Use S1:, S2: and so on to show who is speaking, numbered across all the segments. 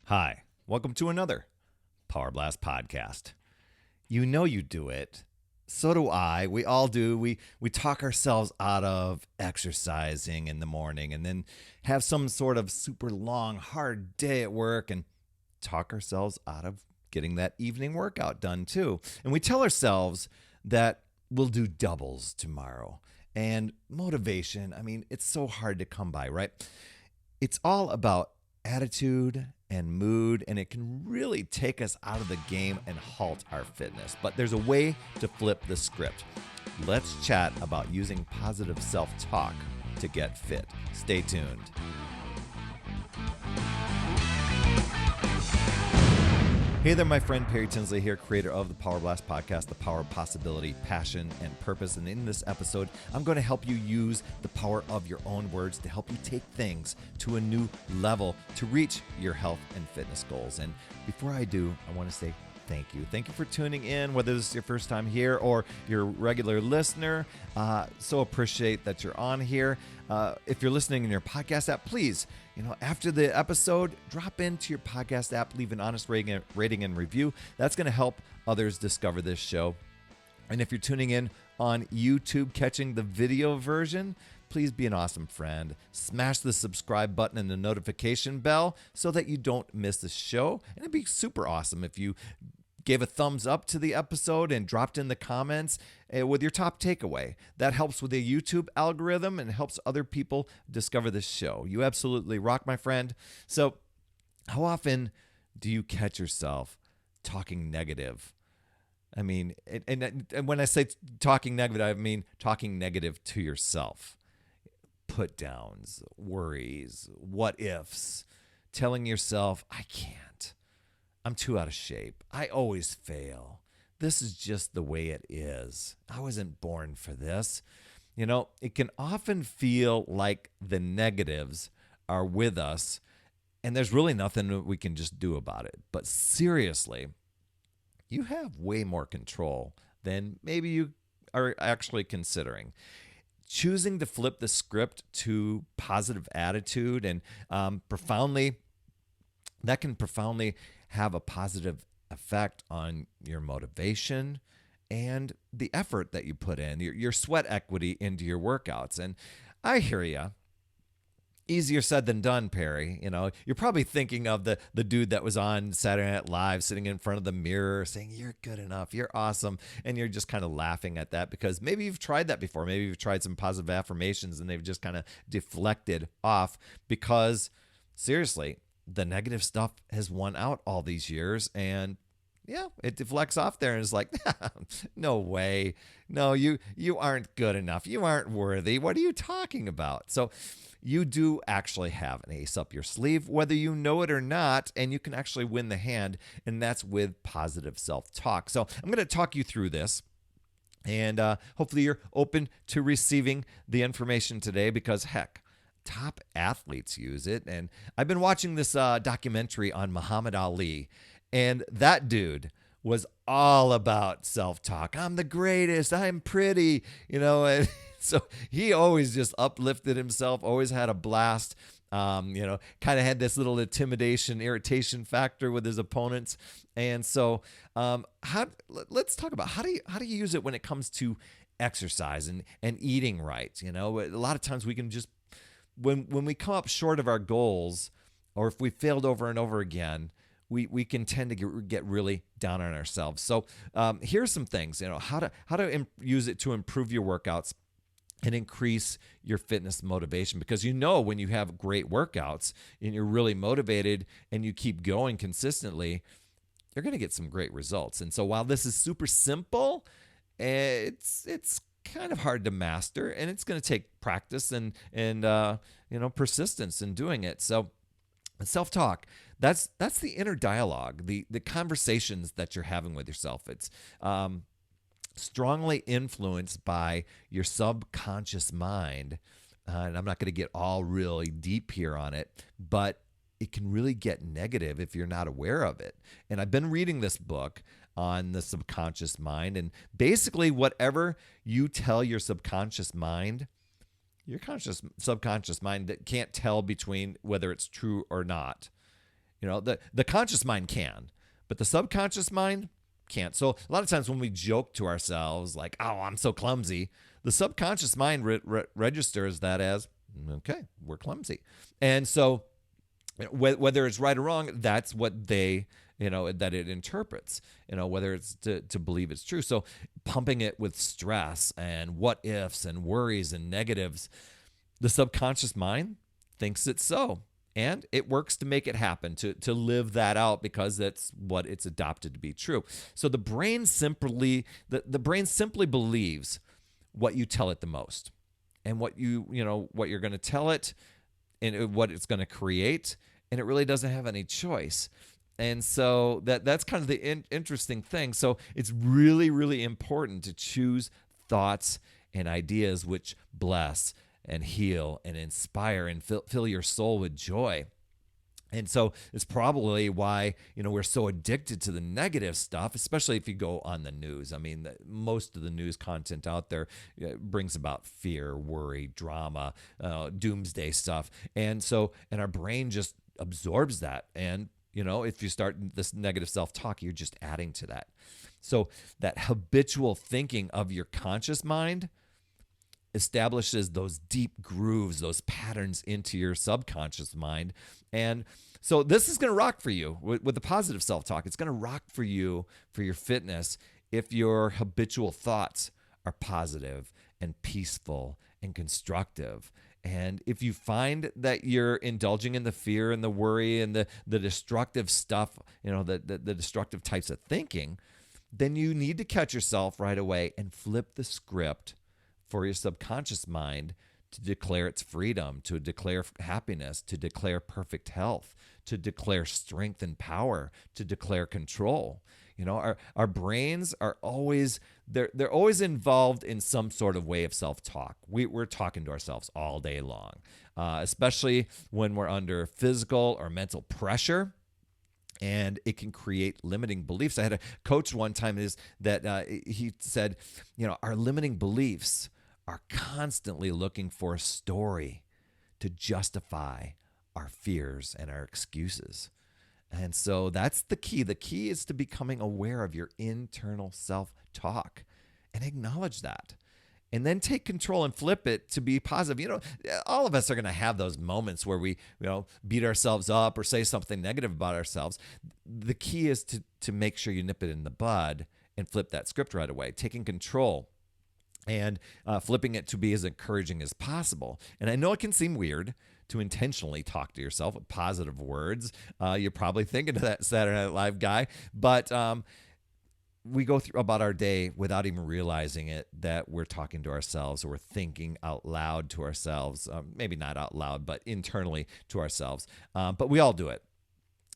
S1: Hi, welcome to another Power Blast podcast. You know you do it. So do I. We all do. We talk ourselves out of exercising in the morning and then have some sort of super long, hard day at work and talk ourselves out of getting that evening workout done too. And we tell ourselves that we'll do doubles tomorrow. And motivation, it's so hard to come by, right? It's all about attitude and mood, and it can really take us out of the game and halt our fitness. But there's a way to flip the script. Let's chat about using positive self-talk to get fit. Stay tuned. Hey there, my friend Perry Tinsley here, creator of the Power Blast podcast, the power of possibility, passion, and purpose. And in this episode, I'm going to help you use the power of your own words to help you take things to a new level to reach your health and fitness goals. And before I do, I want to say thank you. Thank you for tuning in, whether this is your first time here or you're a regular listener. So appreciate that you're on here. If you're listening in your podcast app, please, after the episode, drop into your podcast app, leave an honest rating and review. That's going to help others discover this show. And if you're tuning in on YouTube, catching the video version, please be an awesome friend. Smash the subscribe button and the notification bell so that you don't miss the show. And it'd be super awesome if you gave a thumbs up to the episode and dropped in the comments with your top takeaway. That helps with the YouTube algorithm and helps other people discover this show. You absolutely rock, my friend. So how often do you catch yourself talking negative? And when I say talking negative, I mean talking negative to yourself. Put downs, worries, what ifs, telling yourself, I can't. I'm too out of shape. I always fail. This is just the way it is. I wasn't born for this. It can often feel like the negatives are with us and there's really nothing we can just do about it. But seriously, you have way more control than maybe you are actually considering. Choosing to flip the script to positive attitude and that can profoundly have a positive effect on your motivation and the effort that you put in, your sweat equity into your workouts. And I hear you. Easier said than done, Perry. You're probably thinking of the dude that was on Saturday Night Live sitting in front of the mirror saying, you're good enough, you're awesome. And you're just kind of laughing at that because maybe you've tried that before. Maybe you've tried some positive affirmations and they've just kind of deflected off because seriously, the negative stuff has won out all these years. And yeah, it deflects off there and is like, no way. No, you aren't good enough. You aren't worthy. What are you talking about? So you do actually have an ace up your sleeve, whether you know it or not, and you can actually win the hand, and that's with positive self-talk. So I'm going to talk you through this, and hopefully you're open to receiving the information today because, heck, top athletes use it. And I've been watching this documentary on Muhammad Ali, and that dude was all about self-talk. I'm the greatest. I'm pretty, and so he always just uplifted himself, always had a blast, kind of had this little irritation factor with his opponents. And so let's talk about how do you use it when it comes to exercise and eating right? A lot of times we can just, when we come up short of our goals, or if we failed over and over again, we can tend to get really down on ourselves. So here's some things, how to use it to improve your workouts and increase your fitness motivation. Because when you have great workouts and you're really motivated and you keep going consistently, you're going to get some great results. And so while this is super simple, it's kind of hard to master, and it's going to take practice and persistence in doing it. So self-talk, that's the inner dialogue, the conversations that you're having with yourself. It's strongly influenced by your subconscious mind. And I'm not going to get all really deep here on it, but it can really get negative if you're not aware of it. And I've been reading this book on the subconscious mind, and basically whatever you tell your subconscious mind, your subconscious mind that can't tell between whether it's true or not. The conscious mind can, but the subconscious mind can't. So a lot of times when we joke to ourselves like, "Oh, I'm so clumsy," the subconscious mind registers that as, "Okay, we're clumsy." And so whether it's right or wrong, that's what that it interprets, whether it's to believe it's true. So pumping it with stress and what ifs and worries and negatives, the subconscious mind thinks it's so. And it works to make it happen, to live that out, because that's what it's adopted to be true. So the brain simply believes what you tell it the most, and what what you're going to tell it, and what it's going to create, and it really doesn't have any choice. And so that's kind of the interesting thing. So it's really, really important to choose thoughts and ideas which bless and heal and inspire and fill your soul with joy. And so it's probably why, we're so addicted to the negative stuff, especially if you go on the news. I mean, most of the news content out there brings about fear, worry, drama, doomsday stuff. And our brain just absorbs that. And, if you start this negative self-talk, you're just adding to that. So that habitual thinking of your conscious mind establishes those deep grooves, those patterns into your subconscious mind. And so this is going to rock for you with the positive self-talk. It's going to rock for you for your fitness if your habitual thoughts are positive and peaceful and constructive. And if you find that you're indulging in the fear and the worry and the destructive stuff, the destructive types of thinking, then you need to catch yourself right away and flip the script for your subconscious mind to declare its freedom, to declare happiness, to declare perfect health, to declare strength and power, to declare control. Our brains are always, they're always involved in some sort of way of self-talk. We're talking to ourselves all day long, especially when we're under physical or mental pressure. And it can create limiting beliefs. I had a coach one time he said, our limiting beliefs are constantly looking for a story to justify our fears and our excuses. And so that's the key. The key is to becoming aware of your internal self-talk and acknowledge that. And then take control and flip it to be positive. All of us are going to have those moments where we, beat ourselves up or say something negative about ourselves. The key is to make sure you nip it in the bud and flip that script right away, taking control and flipping it to be as encouraging as possible. And I know it can seem weird to intentionally talk to yourself with positive words. You're probably thinking of that Saturday Night Live guy, but we go through about our day without even realizing it, that we're talking to ourselves, or we're thinking out loud to ourselves, maybe not out loud, but internally to ourselves. But we all do it.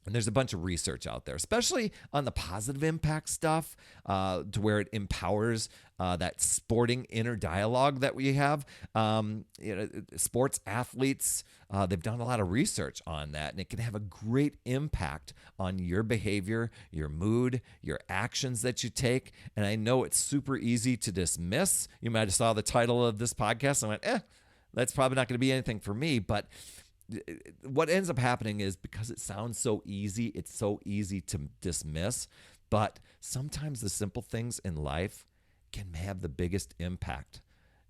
S1: And there's a bunch of research out there, especially on the positive impact stuff, to where it empowers that sporting inner dialogue that we have. Sports athletes, they've done a lot of research on that, and it can have a great impact on your behavior, your mood, your actions that you take. And I know it's super easy to dismiss. You might have saw the title of this podcast and went, that's probably not going to be anything for me. But what ends up happening is, because it sounds so easy, it's so easy to dismiss. But sometimes the simple things in life can have the biggest impact.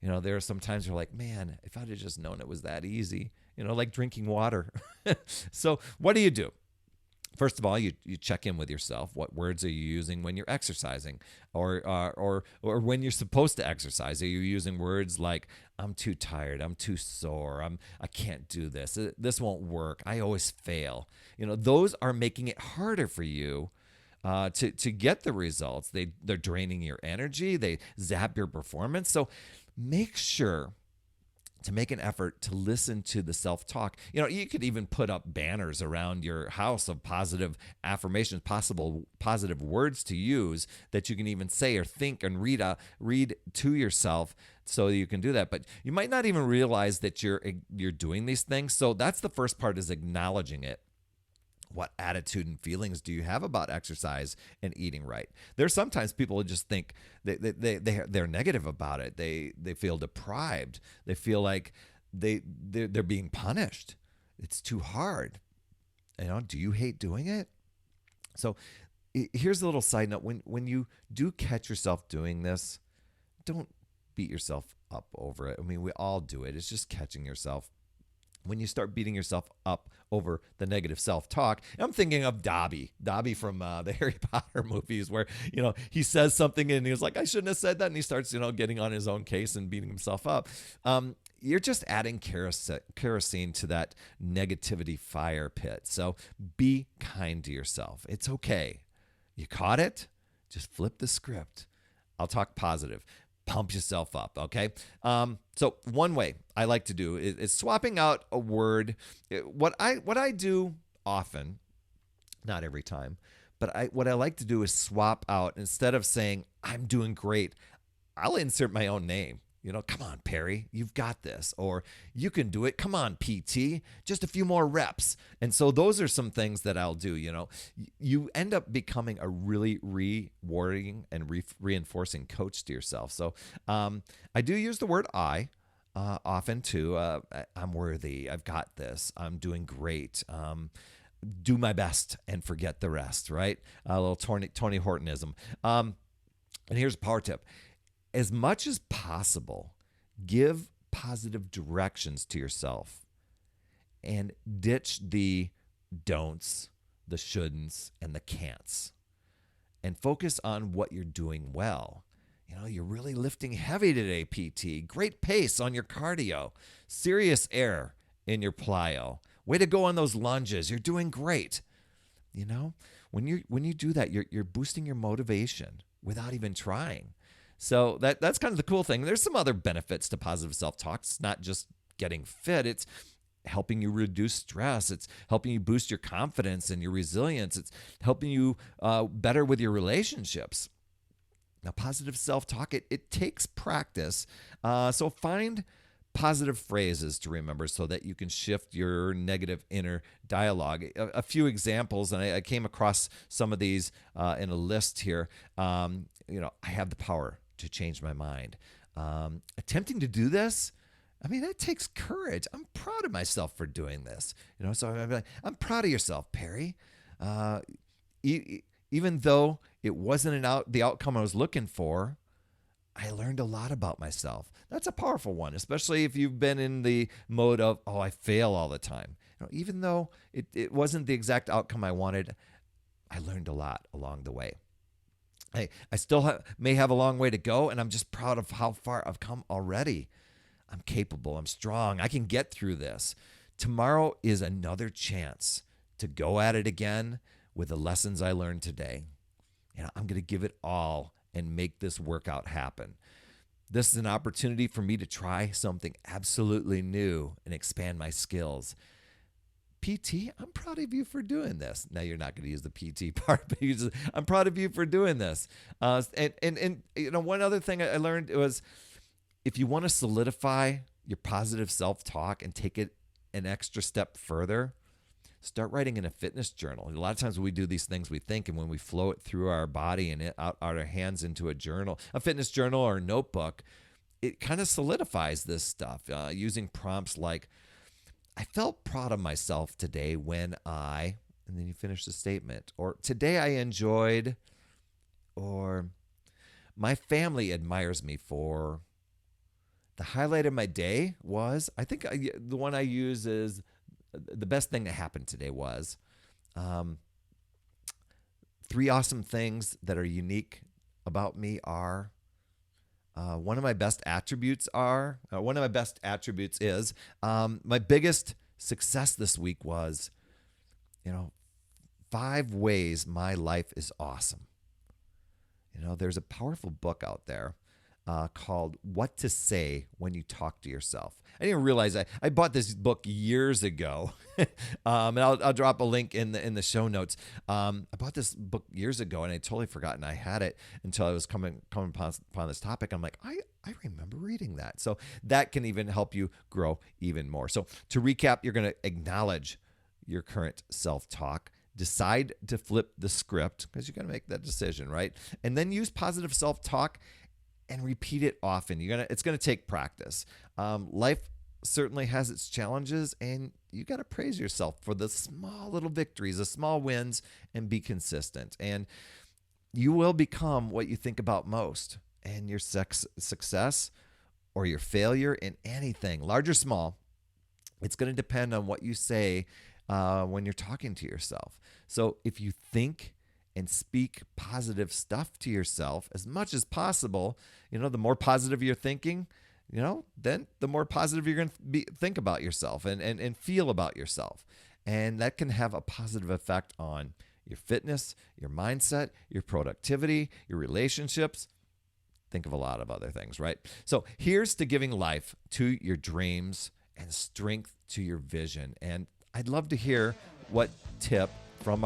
S1: There are some times you're like, man, if I'd have just known it was that easy, like drinking water. So what do? First of all, you check in with yourself. What words are you using when you're exercising, or when you're supposed to exercise? Are you using words like, "I'm too tired, I'm too sore, I can't do this, this won't work, I always fail"? Those are making it harder for you to get the results. They're draining your energy. They zap your performance. So make sure to make an effort to listen to the self-talk. You could even put up banners around your house of positive affirmations, possible positive words to use that you can even say or think and read to yourself, so you can do that. But you might not even realize that you're doing these things. So that's the first part, is acknowledging it. What attitude and feelings do you have about exercise and eating right? There's sometimes people who just think they're negative about it. They feel deprived. They feel like they're being punished. It's too hard. Do you hate doing it? So here's a little side note. When you do catch yourself doing this, don't beat yourself up over it. I mean, we all do it. It's just catching yourself. When you start beating yourself up over the negative self-talk, I'm thinking of Dobby from the Harry Potter movies, where he says something and he's like, I shouldn't have said that, and he starts getting on his own case and beating himself up. You're just adding kerosene to that negativity fire pit. So be kind to yourself. It's okay. You caught it? Just flip the script. I'll talk positive. Pump yourself up, okay? So one way I like to do is swapping out a word. What I do often, not every time, but what I like to do is swap out, instead of saying I'm doing great, I'll insert my own name. Come on, Perry, you've got this. Or you can do it. Come on, PT, just a few more reps. And so those are some things that I'll do. You end up becoming a really rewarding and reinforcing coach to yourself. So I do use the word I often too. I'm worthy. I've got this. I'm doing great. Do my best and forget the rest, right? A little Tony Hortonism. And here's a power tip. As much as possible, give positive directions to yourself and ditch the don'ts, the shouldn'ts, and the can'ts, and focus on what you're doing well. You're really lifting heavy today, PT. Great pace on your cardio. Serious air in your plyo. Way to go on those lunges. You're doing great. When you do that, you're boosting your motivation without even trying. So that's kind of the cool thing. There's some other benefits to positive self-talk. It's not just getting fit. It's helping you reduce stress. It's helping you boost your confidence and your resilience. It's helping you better with your relationships. Now, positive self-talk, it takes practice. So find positive phrases to remember so that you can shift your negative inner dialogue. A few examples, and I came across some of these in a list here. I have the power to change my mind. Attempting to do this, that takes courage. I'm proud of myself for doing this. So I'm proud of yourself, Perry. Even though it wasn't the outcome I was looking for, I learned a lot about myself. That's a powerful one, especially if you've been in the mode of, I fail all the time. Even though it wasn't the exact outcome I wanted, I learned a lot along the way. I still may have a long way to go, and I'm just proud of how far I've come already. I'm capable. I'm strong. I can get through this. Tomorrow is another chance to go at it again with the lessons I learned today. I'm going to give it all and make this workout happen. This is an opportunity for me to try something absolutely new and expand my skills. PT, I'm proud of you for doing this. Now, you're not going to use the PT part, but I'm proud of you for doing this. And one other thing I learned was, if you want to solidify your positive self-talk and take it an extra step further, start writing in a fitness journal. A lot of times when we do these things, we think, and when we flow it through our body and out our hands into a journal, a fitness journal or a notebook, it kind of solidifies this stuff using prompts like, I felt proud of myself today when and then you finish the statement. Or today I enjoyed, or my family admires me for. The highlight of my day was, I think the one I use is, the best thing that happened today was, 3 awesome things that are unique about me are, one of my best attributes is, my biggest success this week was, 5 ways my life is awesome. There's a powerful book out there called What to Say When You Talk to Yourself. I didn't realize I bought this book years ago, and I'll drop a link in the show notes. I bought this book years ago, and I totally forgotten I had it until I was coming upon this topic. I'm like, I remember reading that. So that can even help you grow even more. So to recap, you're going to acknowledge your current self-talk. Decide to flip the script, because you're going to make that decision, right? And then use positive self-talk and repeat it often. It's going to take practice. Life certainly has its challenges, and you got to praise yourself for the small little victories, the small wins, and be consistent. And you will become what you think about most. And your success or your failure in anything, large or small, it's going to depend on what you say when you're talking to yourself. So if you think and speak positive stuff to yourself as much as possible, the more positive you're thinking, then the more positive you're going to think about yourself and feel about yourself. And that can have a positive effect on your fitness, your mindset, your productivity, your relationships. Think of a lot of other things, right? So here's to giving life to your dreams and strength to your vision. And I'd love to hear what tip from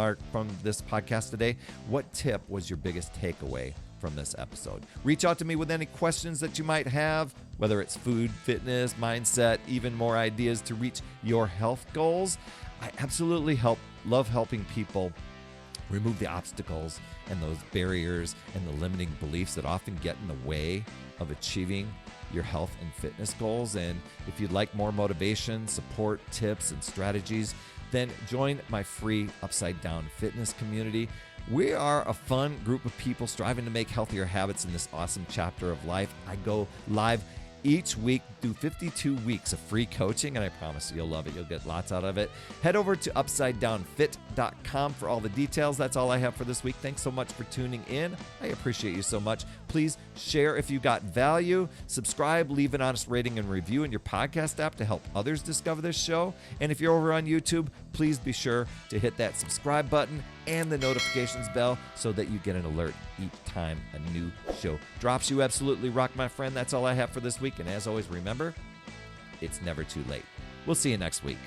S1: this podcast today, what tip was your biggest takeaway from this episode? Reach out to me with any questions that you might have, whether it's food, fitness, mindset, even more ideas to reach your health goals. I absolutely love helping people remove the obstacles and those barriers and the limiting beliefs that often get in the way of achieving your health and fitness goals. And if you'd like more motivation, support, tips, and strategies, then join my free Upside Down Fitness community. We are a fun group of people striving to make healthier habits in this awesome chapter of life. I go live each week, do 52 weeks of free coaching, and I promise you'll love it. You'll get lots out of it. Head over to UpsideDownFit.com for all the details. That's all I have for this week. Thanks so much for tuning in. I appreciate you so much. Please share if you got value. Subscribe, leave an honest rating and review in your podcast app to help others discover this show. And if you're over on YouTube, please be sure to hit that subscribe button and the notifications bell so that you get an alert each time a new show drops. You absolutely rock, my friend. That's all I have for this week. And as always, remember, it's never too late. We'll see you next week.